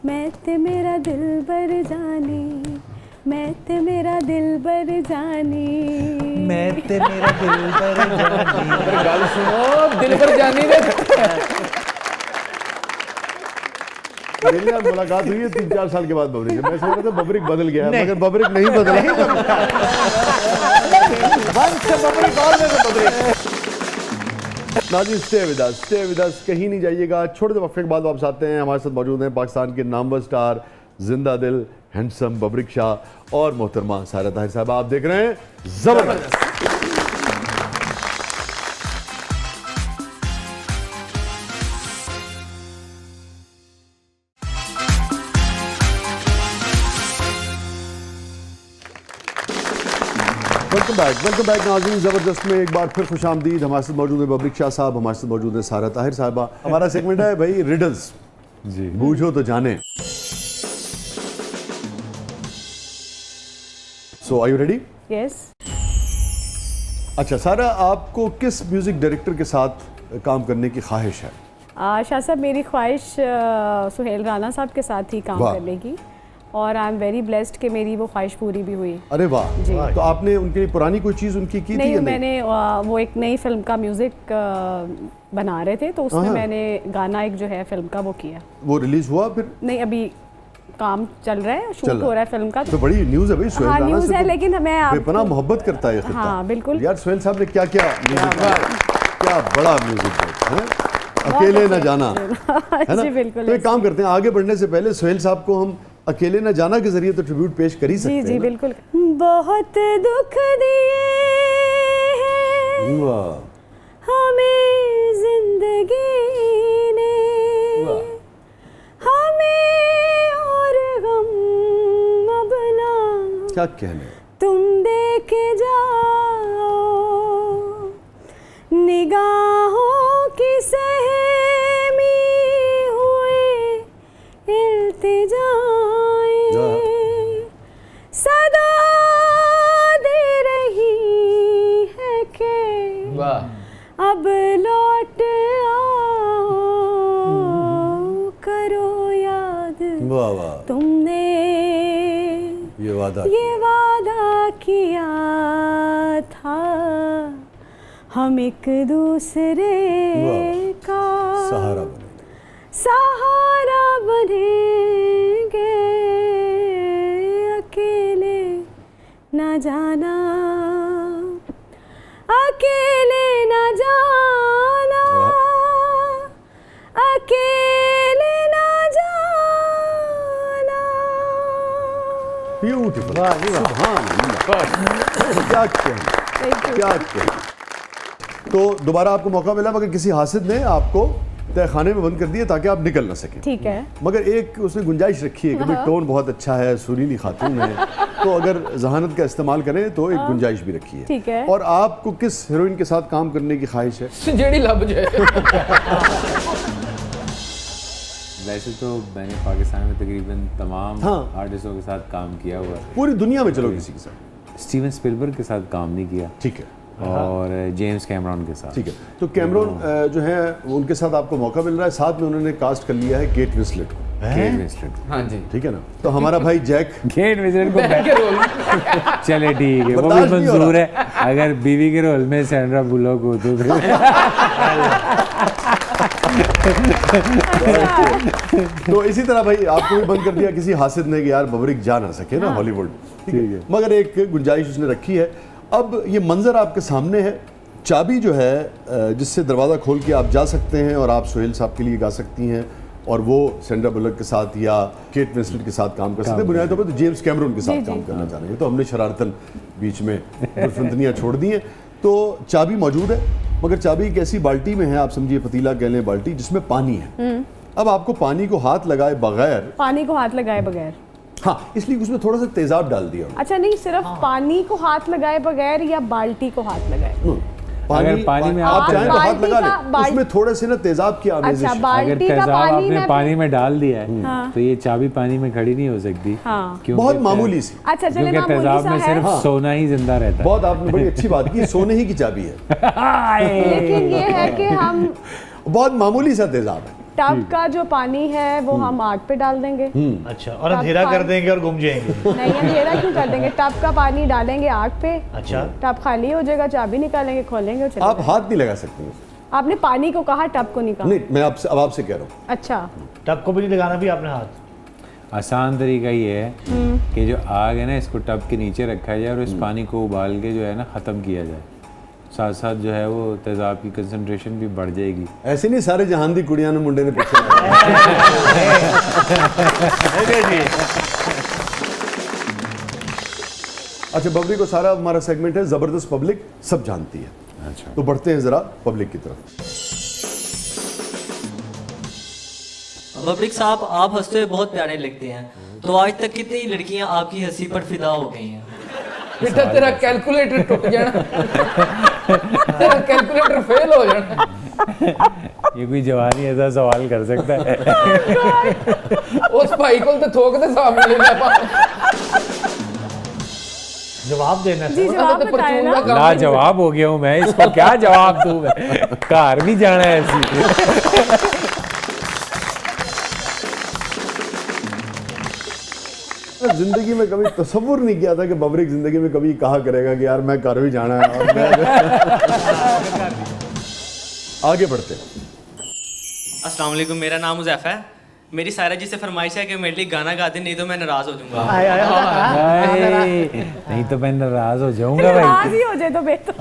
D: मैं ते मेरा दिल बर जानी, मैं ते मेरा दिल बर जानी,
E: मैं ते मेरा दिल बर जानी।
B: ਗੱਲ ਸੁਣੋ ਦਿਲ ਪਰ ਜਾਨੀ ਦੇ
A: मेरी यार मुलाकात हुई है 3-4 साल के बाद बबरिक से। मैं सोच रहा था बबरिक बदल गया है, मगर बबरिक नहीं बदला। नाज़रीन, स्टे विद अस, कहीं नहीं जाइएगा। छोटे से वक्फे के बाद वापस आते हैं। हमारे साथ मौजूद हैं पाकिस्तान के नामवर स्टार जिंदा दिल हैंडसम बबरिक शाह और मोहतरमा सारा ताहिर साहब। आप देख रहे हैं जबरदस्त। वेलकम बैक नाज़रीन। ज़बरदस्त में एक बार फिर खुशामदीद। हमारे साथ मौजूद है बबरिक शाह साहब, हमारे साथ मौजूद है सारा ताहिर साहबा। हमारा सेगमेंट है भाई रिडल्स,
C: जी
A: बूझो तो जाने। सो आर यू रेडी?
D: यस।
A: अच्छा सारा, आपको किस म्यूजिक डायरेक्टर के साथ काम करने की ख्वाहिश है?
D: शाह साहब, मेरी ख्वाहिश सुहेल राना साहब के साथ ही काम
A: वाह।
D: करने की, और आई एम वेरी ब्लेस्ड कि मेरी वो ख्वाहिश पूरी भी हुई।
A: अरे वाह।
D: जी।
A: तो आपने उनके लिए पुरानी कोई चीज़ उनकी की थी
D: नहीं,
A: या
D: मैंने वो एक नई फिल्म का म्यूजिक बना रहे थे, तो उसमें
A: हाँ।
D: मैंने गाना एक जो है फिल्म का वो किया।
A: वो रिलीज हुआ फिर?
D: नहीं, अभी काम चल रहा है, शूट
A: चल रहा
D: हो रहा है फिल्म का।
A: तो बड़ी न्यूज़ है भाई। सुहेल
D: हाँ,
A: राना
D: न्यूज़
A: से
D: है,
A: तो
D: लेकिन हमें
A: बेपनाह मोहब्बत करता है ये खिता।
D: हाँ, बिल्कुल।
A: यार सुहेल साहब ने क्या क्या म्यूजिक गाया, क्या बड़ा म्यूजिक है। अकेले न जाना, है ना?
D: जी, बिल्कुल।
A: तो एक काम करते हैं, आगे बढ़ने से पहले सुहेल साहब को हम अकेले न जाना के जरिए तो ट्रिब्यूट पेश कर ही सकते
D: जी
A: हैं
D: जी
A: ना?
D: बिल्कुल। बहुत दुख दिए हैं
A: वाह।
D: हमें जिंदगी ने, हमें और गम अब ना
A: क्या कहने।
D: तुम देखे जाओ, निगाहों की सहमी हुए इल्तिजाएं सदा दे रही है कि अब लौट आओ, करो याद
A: वाह वाह,
D: तुमने
A: ये वादा।
D: किया था, हम एक दूसरे का
A: सहारा बने।
D: सहारा बनेंगे, अकेले न जाना, अकेले न जाना, अकेले न जाना।
A: ब्यूटीफुल, सुभान अल्लाह। क्या कहने, क्या कहने। तो दोबारा आपको मौका मिला, मगर किसी हासिद ने आपको तहखाने में बंद कर दिया ताकि आप निकल ना सकें।
D: ठीक है।
A: मगर एक उसने गुंजाइश रखी है कि भाई टोन बहुत अच्छा है, सुरीली खातून है, तो अगर जहानत का इस्तेमाल करें तो एक गुंजाइश भी रखी है।
D: ठीक है।
A: और आपको किस हीरोइन के साथ काम करने की ख्वाहिश है?
B: जेडी लब जाए।
C: वैसे तो मैंने पाकिस्तान में तकरीबन तमाम
A: हाँ।
C: आर्टिस्टों के साथ काम किया हुआ है।
A: पूरी दुनिया में चलो किसी के साथ।
C: स्टीवन स्पिलबर्ग के साथ काम नहीं किया,
A: ठीक है,
C: और जेम्स कैमरॉन के साथ।
A: ठीक है। तो कैमरॉन जो है उनके साथ आपको मौका मिल रहा है, साथ में उन्होंने कास्ट कर लिया है केट विंसलेट को।
C: Kate Winslet.
B: हाँ जी।
A: ठीक है ना? तो हमारा भाई जैक
C: केट विंसलेट को चले ठीक है, वो भी
A: बर्दाश्त नहीं हो
C: मंजूर है। अगर बीवी के रोल में सैंड्रा बुलोक हो तो
A: तो इसी तरह भाई आपको भी बंद कर दिया किसी हासिद ने कि यार बबरिक जा ना सके ना हॉलीवुड। ठीक है, मगर एक गुंजाइश उसने रखी है। अब ये मंजर आपके सामने है, चाबी जो है जिससे दरवाज़ा खोल के आप जा सकते हैं और आप सुहेल साहब के लिए गा सकती हैं, और वो सैंड्रा बुलक के साथ या केट विंसलेट के साथ काम कर सकते हैं। बुनियादी तौर पर तो जेम्स कैमरॉन के साथ काम करना चाह रहे हैं, तो हमने शरारतन बीच में गुरफंतनियाँ छोड़ दी हैं। तो चाबी मौजूद है, मगर चाबी एक ऐसी बाल्टी में है, आप समझिए पतीला कह लें बाल्टी, जिसमें पानी है। अब आपको पानी को हाथ लगाए बगैर,
D: पानी को हाथ लगाए बगैर,
A: हाँ, इसलिए उसमें थोड़ा सा तेजाब डाल दिया।
D: अच्छा नहीं, सिर्फ पानी को हाथ लगाए बगैर या बाल्टी को हाथ लगाए?
C: अगर पानी में
A: आप
C: आप
A: चाहें तो हाथ
D: बाल्टी
A: लगा
D: का-
A: लें, उसमें थोड़े से ना तेजाब की आमेज़िश
D: अच्छा,
A: है।
C: अगर
D: बाल्टी का
C: तेजाब
D: पानी
C: आपने
D: में
C: पानी में डाल दिया है तो ये चाबी पानी में खड़ी नहीं हो सकती।
D: हाँ।
C: क्योंकि
A: बहुत मामूली सी,
D: अच्छा चले
C: क्योंकि
D: मामूली
C: तेजाब
D: सा
C: में
D: है,
C: सिर्फ सोना ही जिंदा रहता है।
A: बहुत आपने बड़ी अच्छी बात की, सोने ही की चाबी है।
D: लेकिन ये है कि हम
A: बहुत मामूली सा तेजाब है।
D: टब का जो पानी है वो हम आग पे डाल देंगे।
E: अच्छा, और अंधेरा कर देंगे और गुम जाएंगे।
D: नहीं, अंधेरा क्यों कर देंगे? टब का पानी डालेंगे आग पे,
E: अच्छा,
D: टब खाली हो जाएगा, चाबी निकालेंगे, खोलेंगे और चले
A: आप
D: जाएंगे।
A: हाथ नहीं लगा सकते।
D: आपने पानी को कहा, टब को नहीं कहा।
A: नहीं, मैं आपसे अब आपसे कह रहा हूँ।
D: अच्छा,
E: टब को भी नहीं लगाना भी आपने हाथ।
C: आसान तरीका ये है कि जो आग है ना, इसको टब के नीचे रखा जाए और इस पानी को उबाल के जो है ना ख़त्म किया जाए। साथ साथ जो है वो तेजाब की कंसंट्रेशन भी बढ़ जाएगी।
A: ऐसे नहीं सारे जहान दी कुड़ियां ने मुंडे ने पीछे अच्छा बबरी को सारा हमारा सेगमेंट है जबरदस्त पब्लिक सब जानती है।
C: अच्छा,
A: तो बढ़ते हैं जरा पब्लिक की तरफ।
F: बबरिक साहब, आप हंसते हुए बहुत प्यारे लगते हैं, तो आज तक कितनी लड़कियां आपकी हंसी पर फिदा हो गई हैं?
B: बेटा तेरा कैलकुलेटर टूट जाना, तेरा कैलकुलेटर फेल हो जाना।
C: ये कोई जवानी ऐसा सवाल कर सकता है?
B: उस भाई को तो थोक दे सामने लेना पा।
E: जवाब देना
D: जी
E: था।
D: जवाब
B: तो
D: बताए ना।
B: परचून का
C: ला जवाब हो गया हूँ मैं, इसको क्या जवाब दूँ मैं? घर भी जाना है ऐसी।
A: जिंदगी में कभी तसव्वुर नहीं किया था कि बबरिक जिंदगी में कभी कहा करेगा कि यार मैं घर भी जाना है और मैं आगे बढ़ते हैं।
G: अस्सलाम वालेकुम, मेरा नाम उज़ैफ़ा है। मेरी सायरा जी से फरमाइश है कि मेरे लिए गाना गा दें, नहीं तो मैं नाराज़ हो जाऊंगा।
C: नहीं तो मैं नाराज हो जाऊंगा भाई।
D: नाराज ही हो जाए तो बेहतर।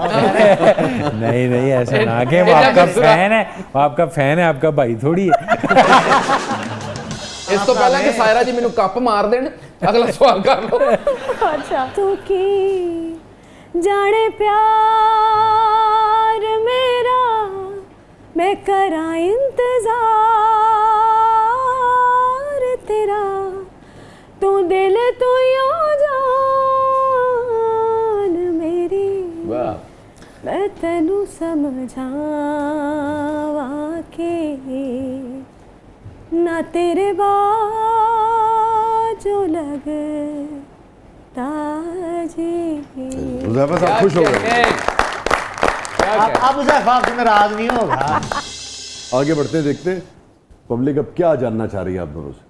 C: नहीं नहीं, ऐसा ना के, वो आपका फैन है, वो आपका फैन है, आपका भाई थोड़ी है।
B: इस तो पहले कि सायरा जी मैनू कप मार देन, अगला सवाल कर लो।
D: अच्छा तू की जाने प्यार मेरा, मैं करा इंतजार तेरा, तू दिल तो यो जान मेरी, मैं तेनू समझावा के ना तेरे बाजो लगता जी।
A: हुज़ैफा साहब खुश हो गए।
E: अब उज़ैफ़ा से नाराज नहीं होगा।
A: आगे बढ़ते हैं, देखते हैं पब्लिक अब क्या जानना चाह रही है आप दोनों से।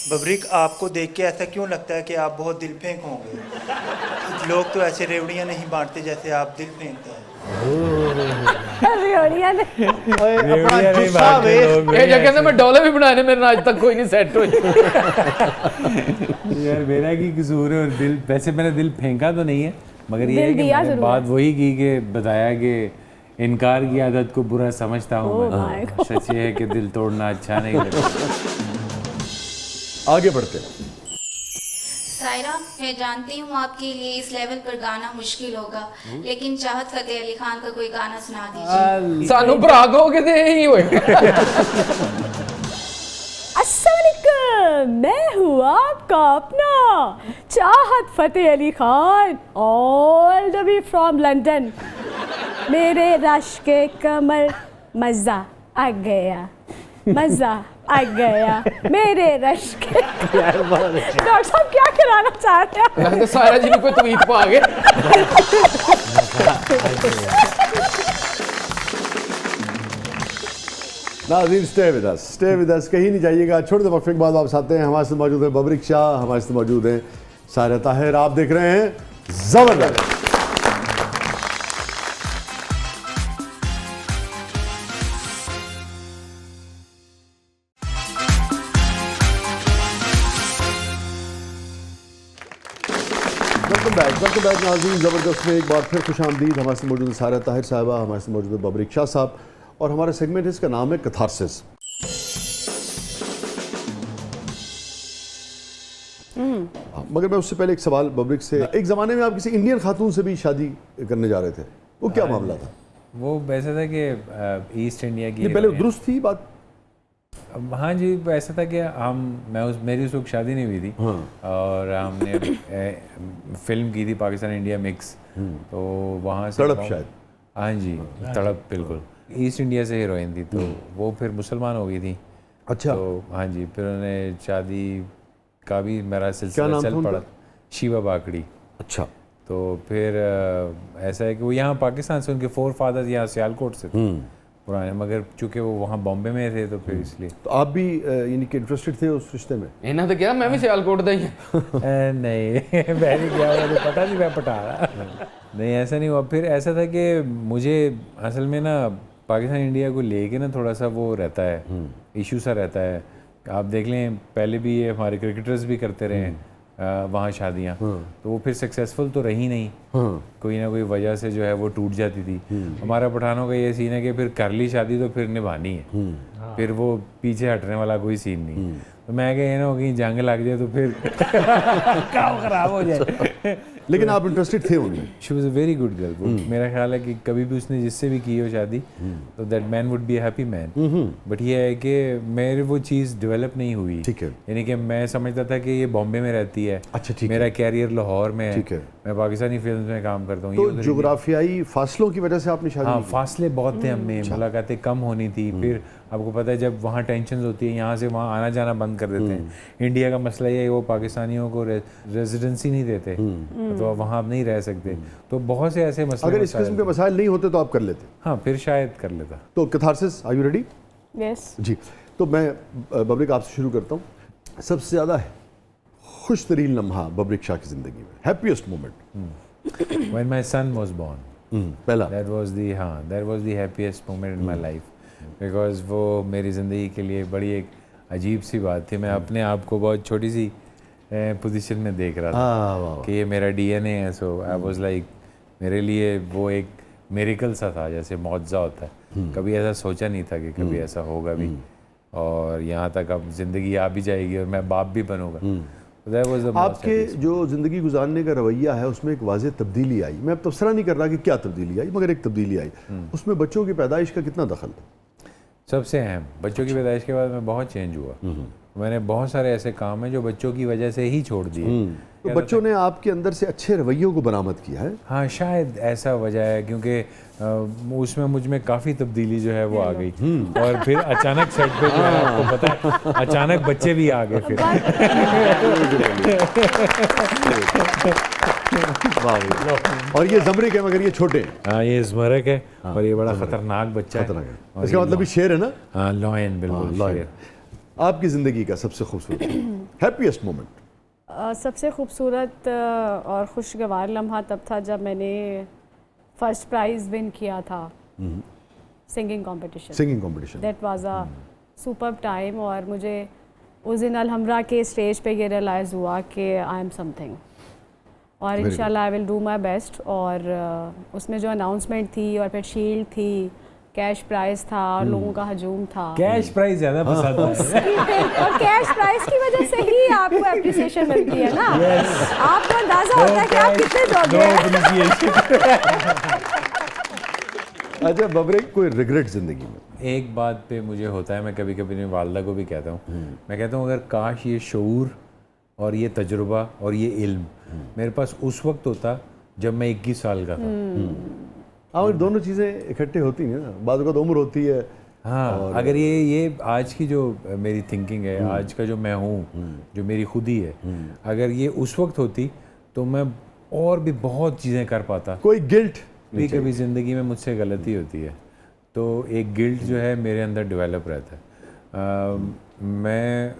H: बबरिक, आपको देख के ऐसा क्यों लगता है कि आप बहुत दिल फेंक होंगे? कुछ लोग तो ऐसे रेवड़ियां नहीं बांटते जैसे आप दिल फेंकते हैं।
D: रेवड़िया ने
E: अपना गुस्सा वेस्ट।
B: ये जगह से मैं डोले भी बनाने मेरे आज तक कोई नहीं सेट हुई।
C: यार मेरा की कसूर है? और दिल, वैसे मैंने दिल फेंका तो नहीं है, मगर ये है
D: दिल
C: कि
D: दिया
C: मैंने
D: जरूर
C: बात
D: है।
C: वही की कि बताया कि इनकार की आदत को बुरा समझता हूँ
D: Oh my
C: मैं।
D: God.
C: सच ये है कि दिल तोड़ना अच्छा नहीं लगता।
A: आगे बढ़ते हैं।
I: सायरा, मैं जानती हूँ आपके लिए इस लेवल पर गाना मुश्किल होगा, लेकिन चाहत फतेह अली खान का कोई गाना सुना दीजिए।
B: सानू भरा को के दे ही होए।
D: अस्सलाम वालेकुम, मैं हूँ आपका अपना Chahat Fateh Ali Khan, all the way from London. मेरे रश के कमर मज़ा आ गया, मज़ा आ गया मेरे रश के। डॉक्टर साहब क्या कराना चाह रहे हैं?
B: लगता सायरा जी ने कोई ट्वीट पा गए।
A: नाज़रीन स्टे विद अस, कहीं नहीं जाइएगा। छोटे वक्फे के बाद वापस आते हैं। हमारे साथ मौजूद है बबरिक शाह, हमारे साथ मौजूद हैं सायरा ताहिर। आप देख रहे हैं जबरदस्त। वेलकम बैक नाज़रीन, ज़बरदस्त में एक बार फिर खुशामदीद। हमारे से मौजूद है सायरा ताहिर साहबा, हमारे से मौजूद है बबरिक शाह साहब, और हमारा सेगमेंट है, इसका नाम है कैथारसिस। मगर मैं उससे पहले एक सवाल बबरिक से, एक ज़माने में आप किसी इंडियन खातून से भी शादी करने जा रहे थे, वो क्या मामला था?
C: वो वैसा था कि ईस्ट इंडिया की,
A: ये पहले दुरुस्त थी बात?
C: हाँ जी, ऐसा था कि मेरी उस वक्त शादी नहीं हुई थी। और हमने फिल्म की थी पाकिस्तान इंडिया मिक्स, तो वहाँ से
A: तड़प शायद।
C: हाँ जी, तड़प बिल्कुल। ईस्ट इंडिया से हीरोइन थी, तो वो फिर मुसलमान हो गई थी।
A: अच्छा।
C: तो हाँ जी, फिर उन्हें शादी का भी मेरा
A: क्या
C: सिलसिला
A: नाम
C: चल
A: था
C: पड़ा।
A: उनका?
C: शिवा बाकड़ी।
A: अच्छा।
C: तो फिर ऐसा है कि वो यहाँ पाकिस्तान से, उनके फोर फादर्स यहाँ सियालकोट से थे पुराने, मगर चूंकि वो वहाँ बॉम्बे में थे तो फिर इसलिए।
A: तो आप भी यानी कि इंटरेस्टेड थे उस रिश्ते में?
B: इन्हें तो क्या, मैं भी सियालकोट दा ही
C: नहीं मैंने क्या, मुझे पता नहीं, मैं पटा रहा नहीं, ऐसा नहीं हुआ। फिर ऐसा था कि मुझे असल में ना पाकिस्तान इंडिया को लेके ना थोड़ा सा वो रहता है, इशू सा रहता है। आप देख लें, पहले भी ये हमारे क्रिकेटर्स भी करते रहे वहाँ शादियाँ, तो वो फिर सक्सेसफुल तो रही नहीं, कोई ना कोई वजह से जो है वो टूट जाती थी। हमारा पठानों का ये सीन है कि फिर कर ली शादी तो फिर निभानी है, फिर वो पीछे हटने वाला कोई सीन नहीं। तो मैं कहीं ना कहीं जंग लग जाए तो फिर काम खराब हो जाए।
A: लेकिन आप इंटरेस्टेड थे उनमें?
C: She was a very good girl. मेरा ख्याल है कि कभी भी उसने जिससे भी की हो शादी तो that man would be happy man. But ये है कि मेरे वो चीज़ डेवलप नहीं हुई।
A: ठीक है।
C: यानी कि मैं समझता था कि ये बॉम्बे में रहती है,
A: अच्छा, ठीक
C: मेरा कैरियर लाहौर में है,
A: ठीक है।
C: मैं पाकिस्तानी फिल्म में काम करता हूँ।
A: तो जोग्राफियाई फासलों की वजह से आपने शादी
C: हाँ,
A: नहीं की?
C: फासले बहुत थे हमें, मुलाकातें कम होनी थी। फिर आपको पता है जब वहाँ टेंशन होती है, यहाँ से वहाँ आना जाना बंद कर देते हैं। इंडिया का मसला ये है वो पाकिस्तानियों को रेजिडेंसी नहीं देते, तो आप वहाँ आप नहीं रह सकते। तो बहुत से ऐसे मसले
A: अगर इस किस्म के मसाइल नहीं होते तो आप कर लेते?
C: हाँ, फिर शायद कर लेता।
A: तो catharsis, are you ready?
D: Yes.
A: जी, तो मैं बबरिक आपसे शुरू करता हूँ। सबसे ज़्यादा खुश तरीन लम्हा बबरिक शाह की ज़िंदगी में, happiest moment?
C: When my son was born,
A: पहला।
C: that was the happiest moment in my life, because वो मेरी ज़िंदगी के लिए बड़ी एक अजीब सी बात थी। मैं अपने आप को बहुत छोटी सी पोजीशन में देख रहा था कि ये मेरा DNA है। सो आई वाज लाइक, मेरे लिए वो एक मिरेकल सा था, जैसे मौजज़ा होता है। कभी ऐसा सोचा नहीं था कि कभी ऐसा होगा भी, और यहाँ तक अब ज़िंदगी आ भी जाएगी और मैं बाप भी बनूंगा। That was the most
A: आपके
C: happiest
A: जो ज़िंदगी गुजारने का रवैया है उसमें एक वाज़ेह तब्दीली आई। मैं अब तबसरा नहीं कर रहा कि क्या तब्दीली आई, मगर एक तब्दीली आई। उसमें बच्चों की पैदाइश का कितना दखल है?
C: सबसे अहम, बच्चों की पैदाइश के बाद मैं बहुत चेंज हुआ। मैंने बहुत सारे ऐसे काम हैं जो बच्चों की वजह से ही छोड़ दिए।
A: तो बच्चों ने आपके अंदर से अच्छे रवैयों को बरामद किया है?
C: हाँ, शायद ऐसा वजह है, क्योंकि उसमें मुझ में काफ़ी तब्दीली जो है वो आ गई। और फिर अचानक सेट पे जो है आपको पता है, अचानक बच्चे भी आ गए फिर।
A: और ये ज़मरिक है मगर ये छोटे हैं।
C: हाँ, ये ज़मरिक है और ये बड़ा ख़तरनाक बच्चा है।
A: खतरनाक है।
C: और
A: इसका
C: ये
A: मतलब ये शेर है ना?
C: हाँ, लॉयन, बिल्कुल
A: लॉयन।
C: शेर।
A: आपकी ज़िंदगी का सबसे खूबसूरत हैप्पीएस्ट मोमेंट?
D: सबसे खूबसूरत और खुशगवार लम्हा तब था जब मैंने फर्स्ट प्राइज़ विन किया था singing competition.
A: Singing competition.
D: That was a superb time. और मुझे उस दिन अलहमरा के स्टेज पे ये रियलाइज़ हुआ कि आई एम समथिंग, और इंशाल्लाह I will do my best. और उसमें जो अनाउंसमेंट थी और फिर शील्ड थी, कैश प्राइज था और लोगों का हजूम था।
C: कैश प्राइज ज़्यादा पसंद है।
D: और कैश प्राइज की वजह से ही आपको एप्रिसिएशन मिलती है ना। आपको अंदाजा होता है कि आप कितने जोगे हैं।
A: अच्छा बबरिक, कोई रिग्रेट ज़िंदगी में?
C: एक बात पे मुझे होता है, मैं कभी कभी अपनी वालदा को भी कहता हूँ, मैं कहता हूँ अगर काश ये शऊर और ये तजुर्बा और ये इल्म मेरे पास उस वक्त होता जब मैं 21 साल का था।
A: और दोनों चीज़ें इकट्ठे होती हैं ना, बाद में उम्र होती है।
C: हाँ, अगर ये आज की जो मेरी थिंकिंग है, आज का जो मैं हूँ, जो मेरी खुदी है, अगर ये उस वक्त होती तो मैं और भी बहुत चीज़ें कर पाता।
A: कोई गिल्ट
C: भी कभी ज़िंदगी में मुझसे गलती होती है तो एक गिल्ट जो है मेरे अंदर डेवलप रहता है। मैं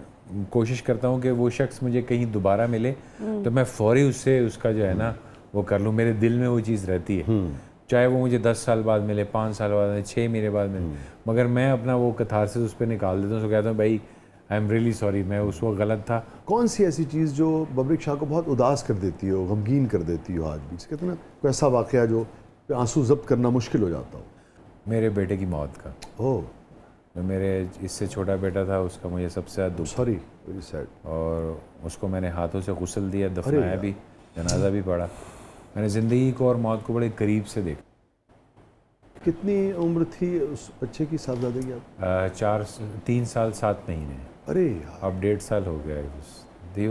C: कोशिश करता हूँ कि वो शख्स मुझे कहीं दोबारा मिले तो मैं फौरी उससे उसका जो है ना वो कर लूँ। मेरे दिल में वो चीज़ रहती है, चाहे वो मुझे 10 साल बाद मिले, 5 साल बाद मिले, 6 महीने बाद मिले, मगर मैं अपना वो कैथारसिस उस पर निकाल देता हूँ। उसको कहता हूँ भाई आई एम रियली सॉरी, मैं उस वक्त गलत था।
A: कौन सी ऐसी चीज़ जो बबरिक शाह को बहुत उदास कर देती हो, गमगीन कर देती हो आज भी? कहते हैं ना, कोई ऐसा वाक़या जो आंसू जब्त करना मुश्किल हो जाता हो?
C: मेरे बेटे की मौत का।
A: ओह।
C: मेरे इससे छोटा बेटा था, उसका मुझे सबसे ज़्यादा दुख।
A: Sorry, very sad.
C: और उसको मैंने हाथों से गुस्ल दिया, दफनाया भी, जनाजा भी पढ़ा। मैंने ज़िंदगी को और मौत को बड़े करीब से देखा।
A: कितनी उम्र थी उस बच्चे की, साहबजादे की? आप
C: 3 साल 7 महीने।
A: अरे यार,
C: अब 1.5 साल हो गया।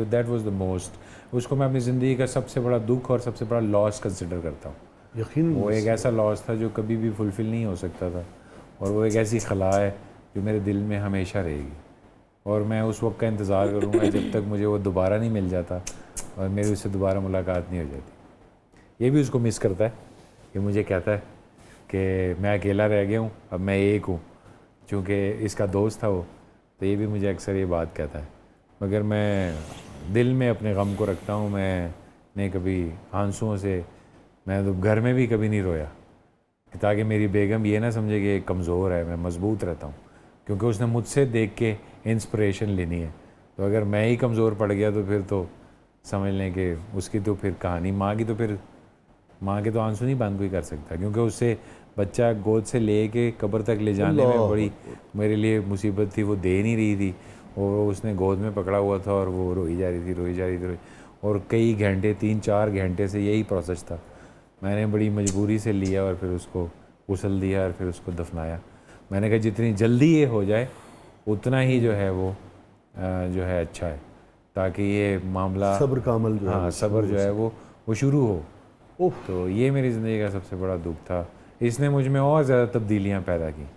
C: दैट वाज द मोस्ट, उसको मैं अपनी ज़िंदगी का सबसे बड़ा दुख और सबसे बड़ा लॉस कंसिडर करता हूँ।
A: यकीन
C: वो एक ऐसा लॉस था जो कभी भी फुलफ़िल नहीं हो सकता था, और वो एक ऐसी खला है जो मेरे दिल में हमेशा रहेगी। और मैं उस वक्त का इंतज़ार करूँगा जब तक मुझे वो दोबारा नहीं मिल जाता और मेरी उससे दोबारा मुलाकात नहीं हो जाती। ये भी उसको मिस करता है कि मुझे कहता है कि मैं अकेला रह गया हूँ, अब मैं एक हूँ, चूँकि इसका दोस्त था वो, तो ये भी मुझे अक्सर ये बात कहता है। मगर मैं दिल में अपने गम को रखता हूँ। मैंने कभी आंसुओं से, मैं तो घर में भी कभी नहीं रोया, ताकि मेरी बेगम ये ना समझे कि कमज़ोर है। मैं मजबूत रहता हूँ क्योंकि उसने मुझसे देख के इंस्पिरेशन लेनी है। तो अगर मैं ही कमज़ोर पड़ गया तो फिर तो समझ लें कि उसकी तो फिर कहानी, माँ के तो आंसू नहीं बंद कोई कर सकता, क्योंकि उससे बच्चा गोद से ले के कब्र तक ले जाने में बड़ी मेरे लिए मुसीबत थी। वो दे नहीं रही थी, और उसने गोद में पकड़ा हुआ था और वो रोई जा रही थी और कई घंटे 3-4 घंटे से यही प्रोसेस था। मैंने बड़ी मजबूरी से लिया और फिर उसको गुस्ल दिया और फिर उसको दफनाया। मैंने कहा जितनी जल्दी ये हो जाए उतना ही जो है वो जो है अच्छा है, ताकि ये मामला
A: सब्र का अमल जो है
C: हाँ सब्र जो है वो शुरू हो।
A: ओह,
C: तो ये मेरी ज़िंदगी का सबसे बड़ा दुख था। इसने मुझ में और ज़्यादा तब्दीलियाँ पैदा की।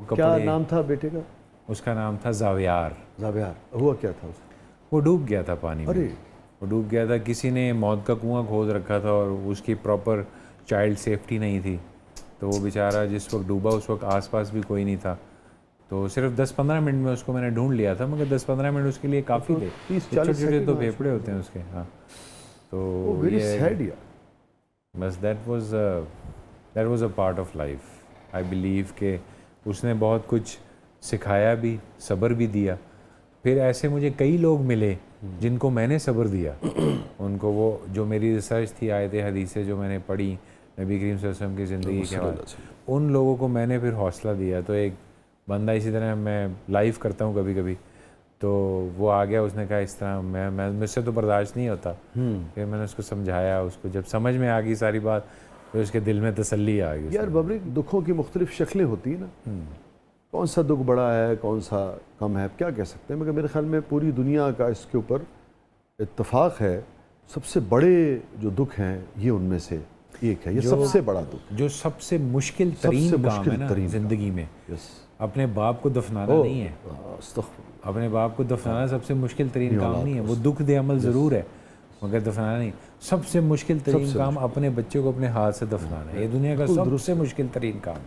A: क्या नाम था बेटे का?
C: उसका नाम था जावियार।
A: जावियार। हुआ क्या था उसे?
C: वो डूब गया था पानी में।
A: अरे,
C: वो डूब गया था, किसी ने मौत का कुआं खोद रखा था और उसकी प्रॉपर चाइल्ड सेफ्टी नहीं थी, तो वो बेचारा जिस वक्त डूबा उस वक्त आसपास भी कोई नहीं था। तो सिर्फ 10-15 मिनट में उसको मैंने ढूंढ लिया था, मगर 10-15 मिनट उसके लिए काफ़ी थे।
A: 30-40
C: छोटे तो फेफड़े होते हैं उसके। हाँ, तो
A: वेरी सैड यार।
C: बस that was a part of life. I believe कि उसने बहुत कुछ सिखाया भी, सब्र भी दिया। फिर ऐसे मुझे कई लोग मिले जिनको मैंने सब्र दिया। उनको वो जो मेरी रिसर्च थी, आयत हदीसें जो मैंने पढ़ी नबी करीम सल्लल्लाहु अलैहि वसल्लम की ज़िंदगी के हवाले, उन लोगों को मैंने फिर हौसला दिया। तो एक बंदा इसी तरह मैं लाइव करता हूँ कभी कभी, तो वो आ गया, उसने कहा इस तरह मैं मुझसे तो बर्दाश्त नहीं होता। फिर मैंने उसको समझाया, उसको जब समझ में आ गई सारी बात तो उसके दिल में तसल्ली आ गई।
A: यार बबरिक, दुखों की मुख्तलिफ शक्लें होती हैं ना, कौन सा दुख बड़ा है कौन सा कम है क्या कह सकते हैं, मगर मेरे ख्याल में पूरी दुनिया का इसके ऊपर इत्तफाक है। सबसे बड़े जो दुख हैं ये उनमें से एक है, ये सबसे बड़ा दुख,
C: जो सबसे मुश्किल तरीन काम है ना ज़िंदगी में, अपने बाप को दफनाना नहीं है। अपने बाप को दफनाना सबसे मुश्किल तरीन काम नहीं है। वो दुख दे अमल ज़रूर है मगर दफनाना नहीं। सबसे मुश्किल तरीन काम अपने बच्चे को अपने हाथ से दफनाना है। ये दुनिया का सबसे मुश्किल तरीन काम।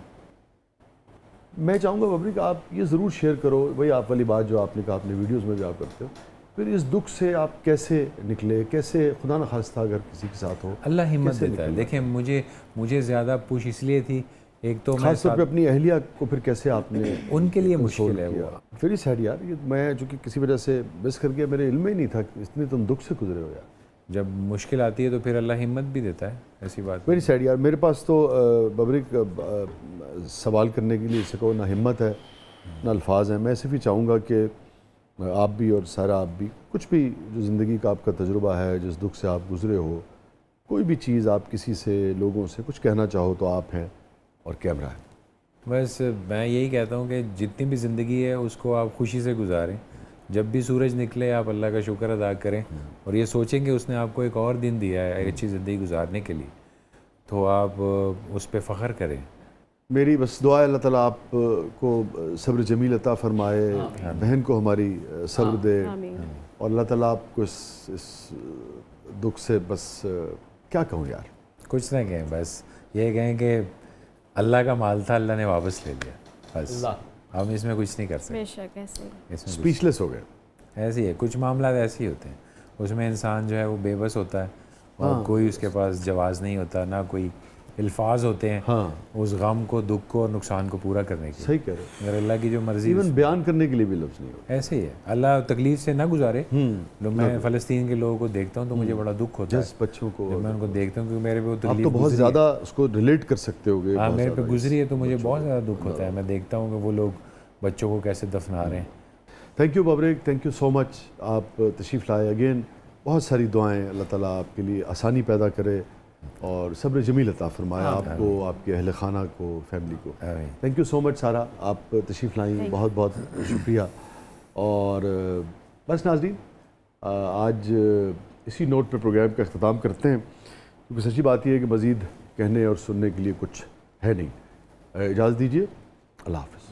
A: मैं चाहूँगा बबरिक आप ये ज़रूर शेयर करो, वही आप वाली बात जो आपने कहा अपने वीडियोज़ में भी आप करते हो, फिर इस दुख से आप कैसे निकले, कैसे खुदा न खास्ता अगर किसी के साथ हो
C: अल्लाह हिम्मत देता है। देखिए मुझे ज़्यादा पुश इसलिए थी, एक तो
A: खास तौर पे अपनी अहलिया को फिर कैसे आपने
C: उनके लिए मुश्किल है वो।
A: फिर इस साइड यार, ये मैं जो कि किसी वजह से मिस कर गया, मेरे इल्म ही नहीं था कि इतनी तुम दुख से गुजरे हो यार।
C: जब मुश्किल आती है तो फिर अल्लाह हिम्मत भी देता है, ऐसी बात।
A: मेरी साइड यार, मेरे पास तो बबरिक सवाल करने के लिए सको ना हिम्मत है ना अल्फाज हैं। मैं सिर्फ ही चाहूँगा कि आप भी और सारा आप भी, कुछ भी जो ज़िंदगी का आपका तजुर्बा है, जिस दुख से आप गुज़रे हो, कोई भी चीज़ आप किसी से, लोगों से कुछ कहना चाहो तो आप हैं और कैमरा है।
C: बस मैं यही कहता हूँ कि जितनी भी ज़िंदगी है उसको आप खुशी से गुजारें। जब भी सूरज निकले आप अल्लाह का शुक्र अदा करें और ये सोचें कि उसने आपको एक और दिन दिया है एक अच्छी ज़िंदगी गुजारने के लिए, तो आप उस पर फ़ख्र करें।
A: मेरी बस दुआ है अल्लाह ताला आप को सब्र जमील अता फरमाए, बहन को हमारी सब्र दे और अल्लाह ताला आपको इस दुख से बस क्या कहूँ यार,
C: कुछ ना कहें, बस ये कहें कि अल्लाह का माल था, अल्लाह ने वापस ले लिया, बस हम इसमें कुछ नहीं कर सकते।
D: बेशक ऐसे
A: स्पीचलेस हो गए।
C: ऐसे ही है, कुछ मामला ऐसे ही होते हैं, उसमें इंसान जो है वो बेबस होता है और कोई उसके पास जवाज़ नहीं होता, ना कोई अल्फाज होते हैं उस गम को, दुख को और नुकसान को पूरा करने के।
A: सही कह रहे हो।
C: अगर अल्लाह की जो मर्जी,
A: इवन बयान करने के लिए भी लफ्ज़ नहीं होता।
C: ऐसे ही है, अल्लाह तकलीफ से ना गुजारे। मैं फ़लस्तीन के लोगों को देखता हूँ तो मुझे बड़ा दुख होता है,
A: बच्चों को
C: जब मैं उनको देखता हूँ, क्योंकि मेरे पे वो
A: आप
C: तकलीफ
A: तो बहुत ज़्यादा उसको रिलेट कर सकते होगे।
C: हाँ, मेरे पे गुजरी है तो मुझे बहुत ज़्यादा दुख होता है। मैं देखता हूँ कि वो लोग बच्चों को कैसे दफना रहे हैं।
A: Thank you Babrik, thank you so much, आप तशरीफ़ लाए अगेन। बहुत सारी दुआएं, अल्लाह ताला आपके लिए आसानी पैदा करे और सब्र जमील अता फरमाए आपको, आपके अहल खाना को, फैमिली को। थैंक यू सो मच सारा, आप तशरीफ़ लाई, बहुत बहुत शुक्रिया। और बस नाज़रीन, आज इसी नोट पर प्रोग्राम का अख्ताम करते हैं, क्योंकि सच्ची बात यह है कि मज़ीद कहने और सुनने के लिए कुछ है नहीं। इजाज़त दीजिए, अल्लाह हाफ़िज़।